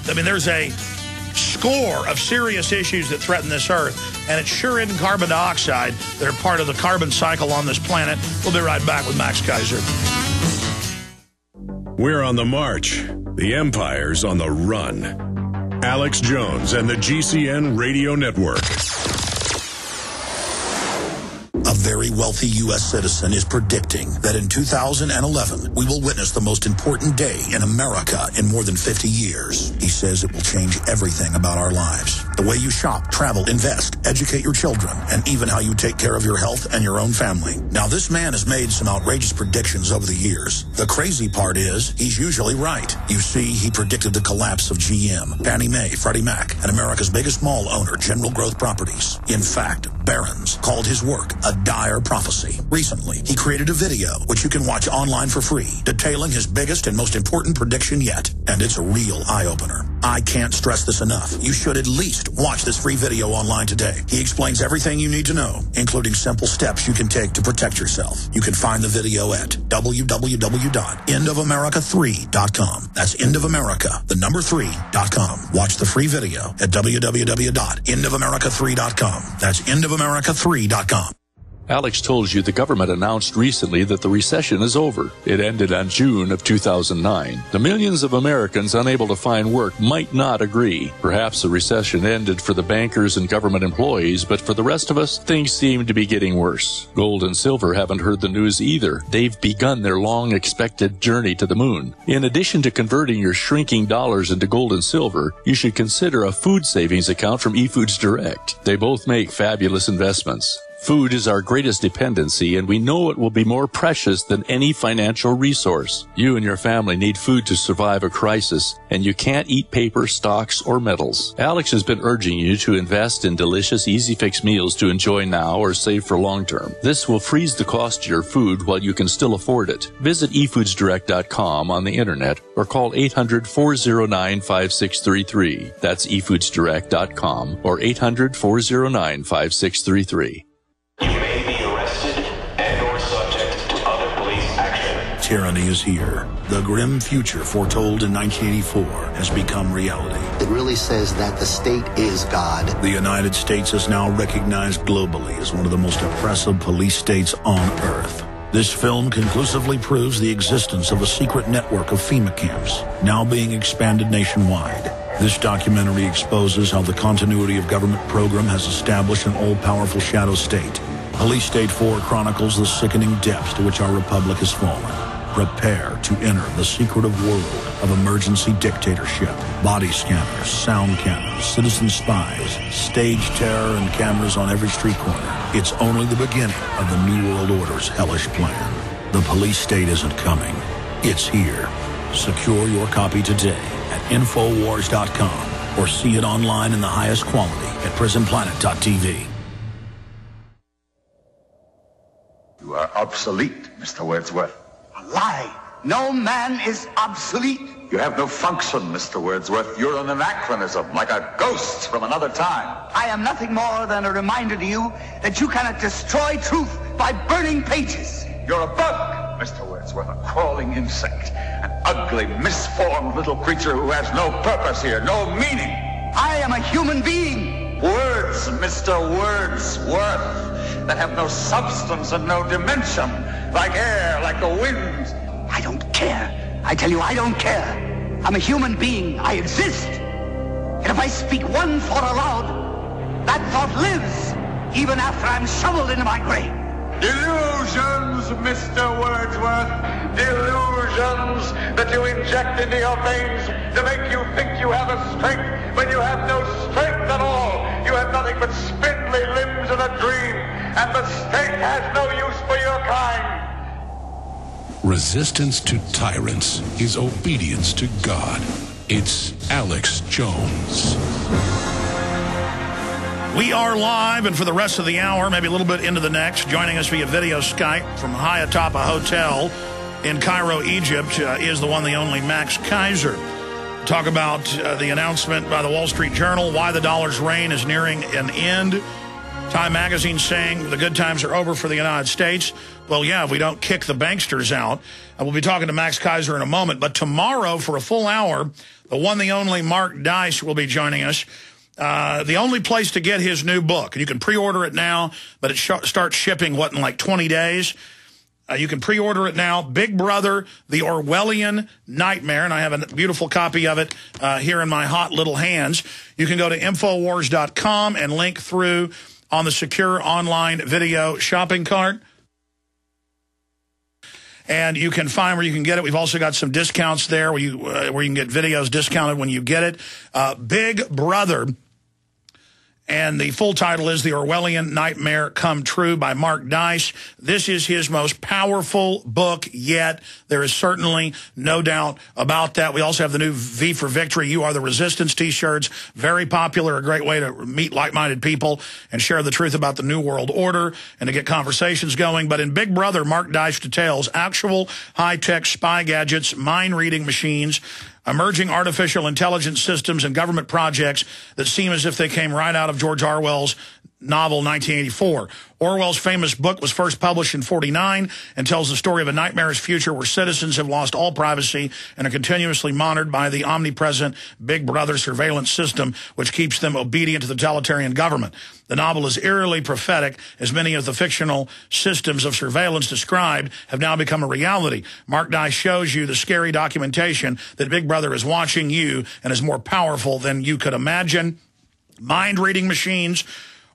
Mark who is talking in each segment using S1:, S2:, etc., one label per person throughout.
S1: I mean, there's a score of serious issues that threaten this Earth, and it sure isn't carbon dioxide that are part of the carbon cycle on this planet. We'll be right back with Max Keiser.
S2: We're on the march. The empire's on the run. Alex Jones and the GCN Radio Network.
S3: A very wealthy U.S. citizen is predicting that in 2011, we will witness the most important day in America in more than 50 years. He says it will change everything about our lives. The way you shop, travel, invest, educate your children, and even how you take care of your health and your own family. Now, this man has made some outrageous predictions over the years. The crazy part is, he's usually right. You see, he predicted the collapse of GM, Fannie Mae, Freddie Mac, and America's biggest mall owner, General Growth Properties. In fact, Barron's called his work a dire prophecy. Recently, he created a video, which you can watch online for free, detailing his biggest and most important prediction yet. And it's a real eye-opener. I can't stress this enough. You should at least watch this free video online today. He explains everything you need to know, including simple steps you can take to protect yourself. You can find the video at www.endofamerica3.com. That's endofamerica, the number 3.com. Watch the free video at www.endofamerica3.com. That's endofamerica3.com.
S4: Alex told you the government announced recently that the recession is over. It ended on June of 2009. The millions of Americans unable to find work might not agree. Perhaps the recession ended for the bankers and government employees, but for the rest of us, things seem to be getting worse. Gold and silver haven't heard the news either. They've begun their long-expected journey to the moon. In addition to converting your shrinking dollars into gold and silver, you should consider a food savings account from eFoods Direct. They both make fabulous investments. Food is our greatest dependency, and we know it will be more precious than any financial resource. You and your family need food to survive a crisis, and you can't eat paper, stocks, or metals. Alex has been urging you to invest in delicious, easy-fix meals to enjoy now or save for long-term. This will freeze the cost of your food while you can still afford it. Visit efoodsdirect.com on the internet or call 800-409-5633. That's efoodsdirect.com or 800-409-5633.
S5: You may be arrested and or subject to other police action.
S3: Tyranny is here. The grim future foretold in 1984 has become reality.
S6: It really says that the state is God.
S3: The United States is now recognized globally as one of the most oppressive police states on earth. This film conclusively proves the existence of a secret network of FEMA camps, now being expanded nationwide. This documentary exposes how the continuity of government program has established an all-powerful shadow state. Police State 4 chronicles the sickening depths to which our republic has fallen. Prepare to enter the secretive world of emergency dictatorship. Body scanners, sound cannons, citizen spies, stage terror, and cameras on every street corner. It's only the beginning of the New World Order's hellish plan. The police state isn't coming. It's here. Secure your copy today at Infowars.com or see it online in the highest quality at PrisonPlanet.tv.
S7: You are obsolete, Mr. Wordsworth.
S8: A lie. No man is obsolete.
S7: You have no function, Mr. Wordsworth. You're an anachronism, like a ghost from another time.
S8: I am nothing more than a reminder to you that you cannot destroy truth by burning pages.
S7: You're a bug, Mr. Wordsworth, a crawling insect, an ugly, misformed little creature who has no purpose here, no meaning.
S8: I am a human being.
S7: Words, Mr. Wordsworth, that have no substance and no dimension, like air, like the wind.
S8: I don't care. I tell you, I don't care. I'm a human being. I exist. And if I speak one thought aloud, that thought lives, even after I'm shoveled into my grave.
S7: Delusions, Mr. Wordsworth. Delusions that you inject into your veins to make you think you have a strength when you have no strength at all. You have nothing but spindly limbs and a dream, and the state has no use for your kind.
S9: Resistance to tyrants is obedience to God. It's Alex Jones.
S1: We are live, and for the rest of the hour, maybe a little bit into the next, joining us via video Skype from high atop a hotel in Cairo, Egypt, is the one, the only Max Keiser. Talk about the announcement by the Wall Street Journal, why the dollar's reign is nearing an end. Time magazine saying the good times are over for the United States. Well, yeah, if we don't kick the banksters out. We'll be talking to Max Keiser in a moment. But tomorrow, for a full hour, the one, the only Mark Dice will be joining us. The only place to get his new book. And you can pre-order it now, but it starts shipping, in like 20 days. You can pre-order it now. Big Brother, The Orwellian Nightmare, and I have a beautiful copy of it here in my hot little hands. You can go to Infowars.com and link through on the secure online video shopping cart. And you can find where you can get it. We've also got some discounts there where you can get videos discounted when you get it. Big Brother. And the full title is The Orwellian Nightmare Come True by Mark Dice. This is his most powerful book yet. There is certainly no doubt about that. We also have the new V for Victory, You Are the Resistance t-shirts. Very popular, a great way to meet like-minded people and share the truth about the New World Order and to get conversations going. But in Big Brother, Mark Dice details actual high-tech spy gadgets, mind-reading machines, emerging artificial intelligence systems, and government projects that seem as if they came right out of George Orwell's novel 1984. Orwell's famous book was first published in 1949 and tells the story of a nightmarish future where citizens have lost all privacy and are continuously monitored by the omnipresent Big Brother surveillance system, which keeps them obedient to the totalitarian government. The novel is eerily prophetic, as many of the fictional systems of surveillance described have now become a reality. Mark Dice shows you the scary documentation that Big Brother is watching you and is more powerful than you could imagine. Mind-reading machines,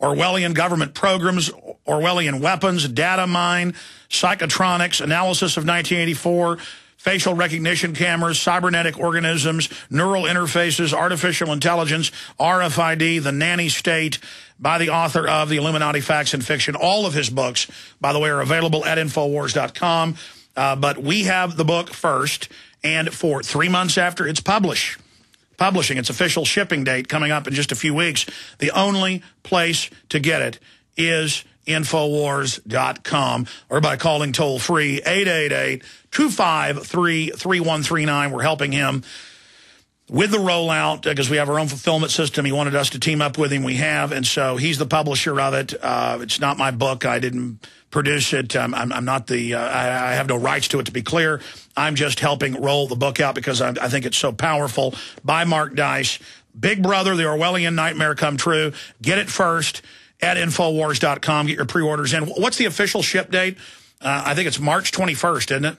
S1: Orwellian government programs, Orwellian weapons, data mine, psychotronics, analysis of 1984, facial recognition cameras, cybernetic organisms, neural interfaces, artificial intelligence, RFID, the nanny state, by the author of The Illuminati Facts and Fiction. All of his books, by the way, are available at Infowars.com. But we have the book first, and for 3 months after its publishing, its official shipping date coming up in just a few weeks, the only place to get it is Infowars.com or by calling toll-free 888-253-3139. We're helping him with the rollout because we have our own fulfillment system. He wanted us to team up with him. We have, and so he's the publisher of it. It's not my book. I didn't produce it. I'm not the, I have no rights to it, to be clear. I'm just helping roll the book out because I think it's so powerful. By Mark Dice. Big Brother, The Orwellian Nightmare Come True. Get it first at Infowars.com. Get your pre-orders in. What's the official ship date? I think it's March 21st, isn't it?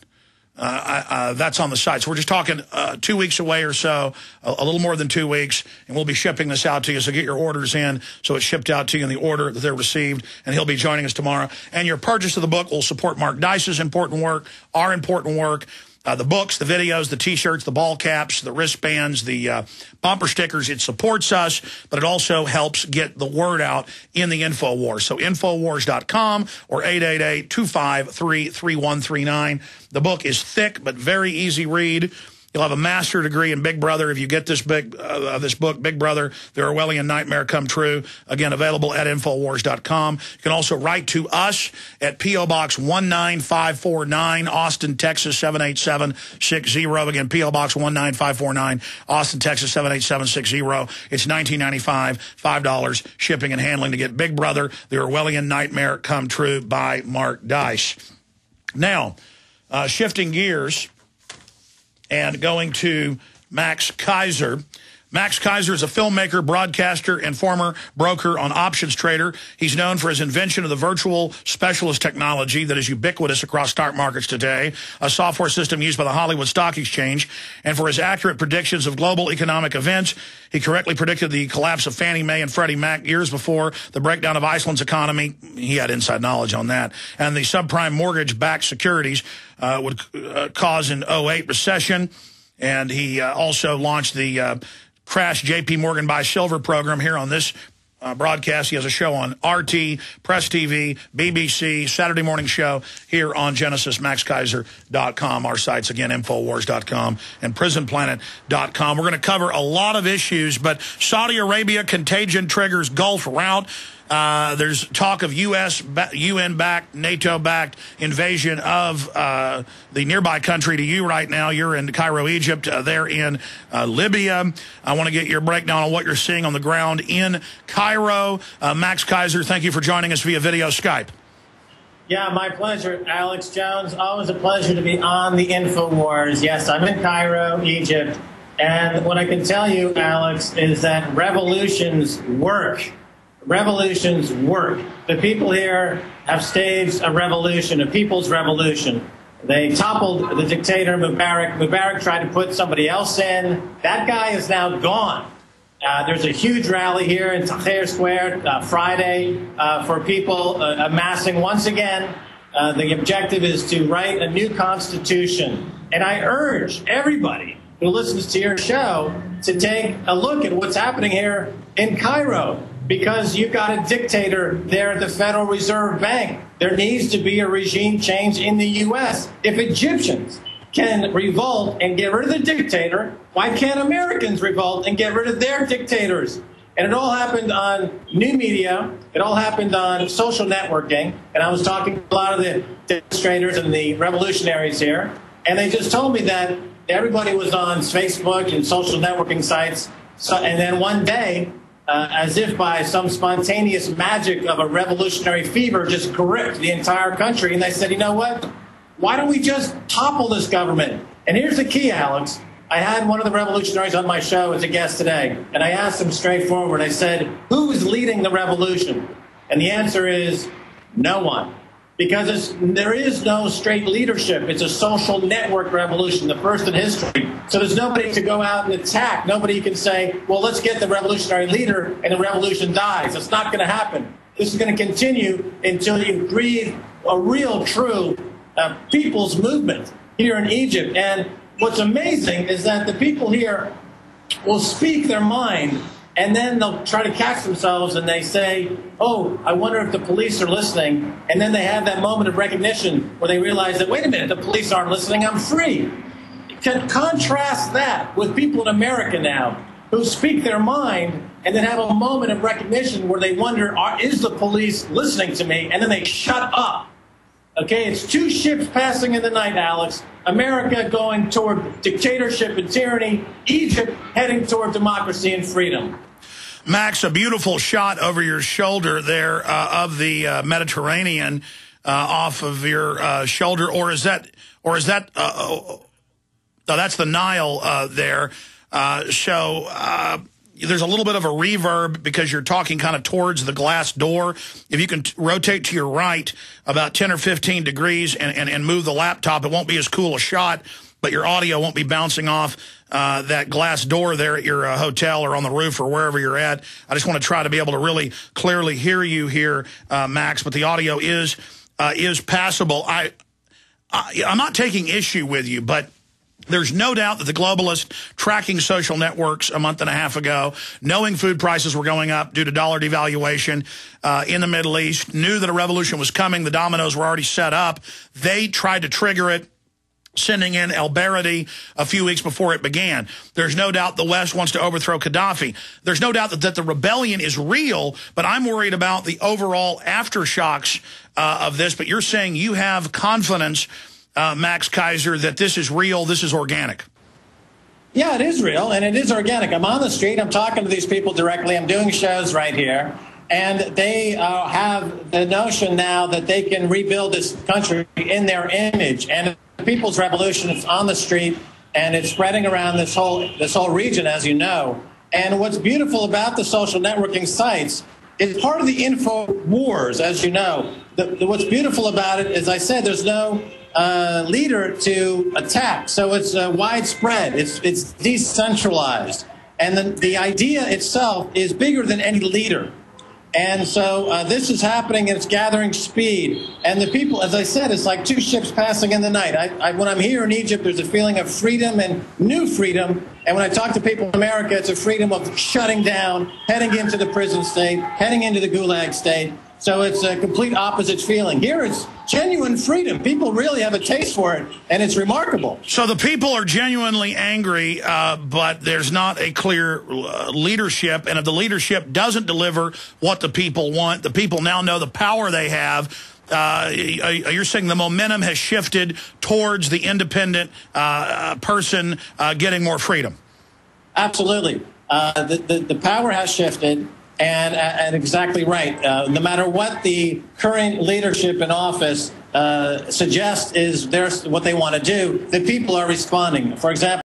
S1: That's on the site. So we're just talking 2 weeks away or so, a little more than 2 weeks, and we'll be shipping this out to you. So get your orders in so it's shipped out to you in the order that they're received, and he'll be joining us tomorrow. And your purchase of the book will support Mark Dice's important work, our important work. The books, the videos, the T-shirts, the ball caps, the wristbands, the bumper stickers. It supports us, but it also helps get the word out in the InfoWars. So Infowars.com or 888-253-3139. The book is thick but very easy read. You'll have a master's degree in Big Brother if you get this book, Big Brother, The Orwellian Nightmare Come True. Again, available at Infowars.com. You can also write to us at P.O. Box 19549, Austin, Texas 78760. Again, P.O. Box 19549, Austin, Texas 78760. It's $19.95, $5 shipping and handling to get Big Brother, The Orwellian Nightmare Come True by Mark Dice. Now, shifting gears and going to Max Keiser. Max Keiser is a filmmaker, broadcaster, and former broker on Options Trader. He's known for his invention of the virtual specialist technology that is ubiquitous across stock markets today, a software system used by the Hollywood Stock Exchange, and for his accurate predictions of global economic events. He correctly predicted the collapse of Fannie Mae and Freddie Mac years before the breakdown of Iceland's economy. He had inside knowledge on that. And the subprime mortgage-backed securities would cause an 2008 recession. And he also launched the Crash J.P. Morgan Buy Silver program here on this broadcast. He has a show on RT, Press TV, BBC, Saturday morning show here on GenesisMaxKeiser.com. Our sites, again, Infowars.com and PrisonPlanet.com. We're going to cover a lot of issues, but Saudi Arabia contagion triggers Gulf rout. There's talk of UN-backed, NATO-backed invasion of the nearby country to you right now. You're in Cairo, Egypt. They're in Libya. I want to get your breakdown on what you're seeing on the ground in Cairo. Max Keiser, thank you for joining us via video Skype.
S10: Yeah, my pleasure, Alex Jones. Always a pleasure to be on the InfoWars. Yes, I'm in Cairo, Egypt. And what I can tell you, Alex, is that revolutions work. Revolutions work. The people here have staged a revolution, a people's revolution. They toppled the dictator Mubarak. Mubarak tried to put somebody else in. That guy is now gone. There's a huge rally here in Tahrir Square Friday for people amassing once again. The objective is to write a new constitution. And I urge everybody who listens to your show to take a look at what's happening here in Cairo, because you've got a dictator there at the Federal Reserve Bank. There needs to be a regime change in the U.S. If Egyptians can revolt and get rid of the dictator, why can't Americans revolt and get rid of their dictators? And it all happened on new media. It all happened on social networking. And I was talking to a lot of the demonstrators and the revolutionaries here, and they just told me that everybody was on Facebook and social networking sites. And then one day, as if by some spontaneous magic of a revolutionary fever, just gripped the entire country. And they said, you know what? Why don't we just topple this government? And here's the key, Alex. I had one of the revolutionaries on my show as a guest today, and I asked him straightforward. I said, who is leading the revolution? And the answer is no one. Because there is no straight leadership. It's a social network revolution, the first in history. So there's nobody to go out and attack. Nobody can say, well, let's get the revolutionary leader and the revolution dies. It's not going to happen. This is going to continue until you breathe a real, true people's movement here in Egypt. And what's amazing is that the people here will speak their mind, and then they'll try to catch themselves and they say, oh, I wonder if the police are listening. And then they have that moment of recognition where they realize that, wait a minute, the police aren't listening, I'm free. Can contrast that with people in America now who speak their mind and then have a moment of recognition where they wonder, is the police listening to me? And then they shut up. Okay, it's two ships passing in the night, Alex. America going toward dictatorship and tyranny. Egypt heading toward democracy and freedom.
S1: Max, a beautiful shot over your shoulder there of the Mediterranean off of your shoulder, or is that no, that's the Nile there. There's a little bit of a reverb because you're talking kind of towards the glass door. If you can rotate to your right about 10 or 15 degrees and move the laptop, it won't be as cool a shot, but your audio won't be bouncing off that glass door there at your hotel or on the roof or wherever you're at. I just want to try to be able to really clearly hear you here, Max, but the audio is passable. I'm not taking issue with you, but there's no doubt that the globalists tracking social networks a month and a half ago, knowing food prices were going up due to dollar devaluation in the Middle East, knew that a revolution was coming. The dominoes were already set up. They tried to trigger it, sending in El-Baradi a few weeks before it began. There's no doubt the West wants to overthrow Gaddafi. There's no doubt that the rebellion is real, but I'm worried about the overall aftershocks of this. But you're saying you have confidence, Max Keiser, that this is real, this is organic.
S10: Yeah, it is real, and it is organic. I'm on the street. I'm talking to these people directly. I'm doing shows right here. And they have the notion now that they can rebuild this country in their image. And the People's Revolution is on the street, and it's spreading around this whole region, as you know. And what's beautiful about the social networking sites is part of the info wars, as you know. What's beautiful about it, as I said, there's no leader to attack. So it's widespread. It's decentralized. And the idea itself is bigger than any leader. And so this is happening, and it's gathering speed. And the people, as I said, it's like two ships passing in the night. When I'm here in Egypt, there's a feeling of freedom and new freedom. And when I talk to people in America, it's a freedom of shutting down, heading into the prison state, heading into the gulag state. So it's a complete opposite feeling. Here it's genuine freedom. People really have a taste for it, and it's remarkable.
S1: So the people are genuinely angry, but there's not a clear leadership. And if the leadership doesn't deliver what the people want, the people now know the power they have. You're saying the momentum has shifted towards the independent person getting more freedom. Absolutely. The power has shifted. And exactly right. No matter what the current leadership in office suggests is what they want to do, the people are responding. For example,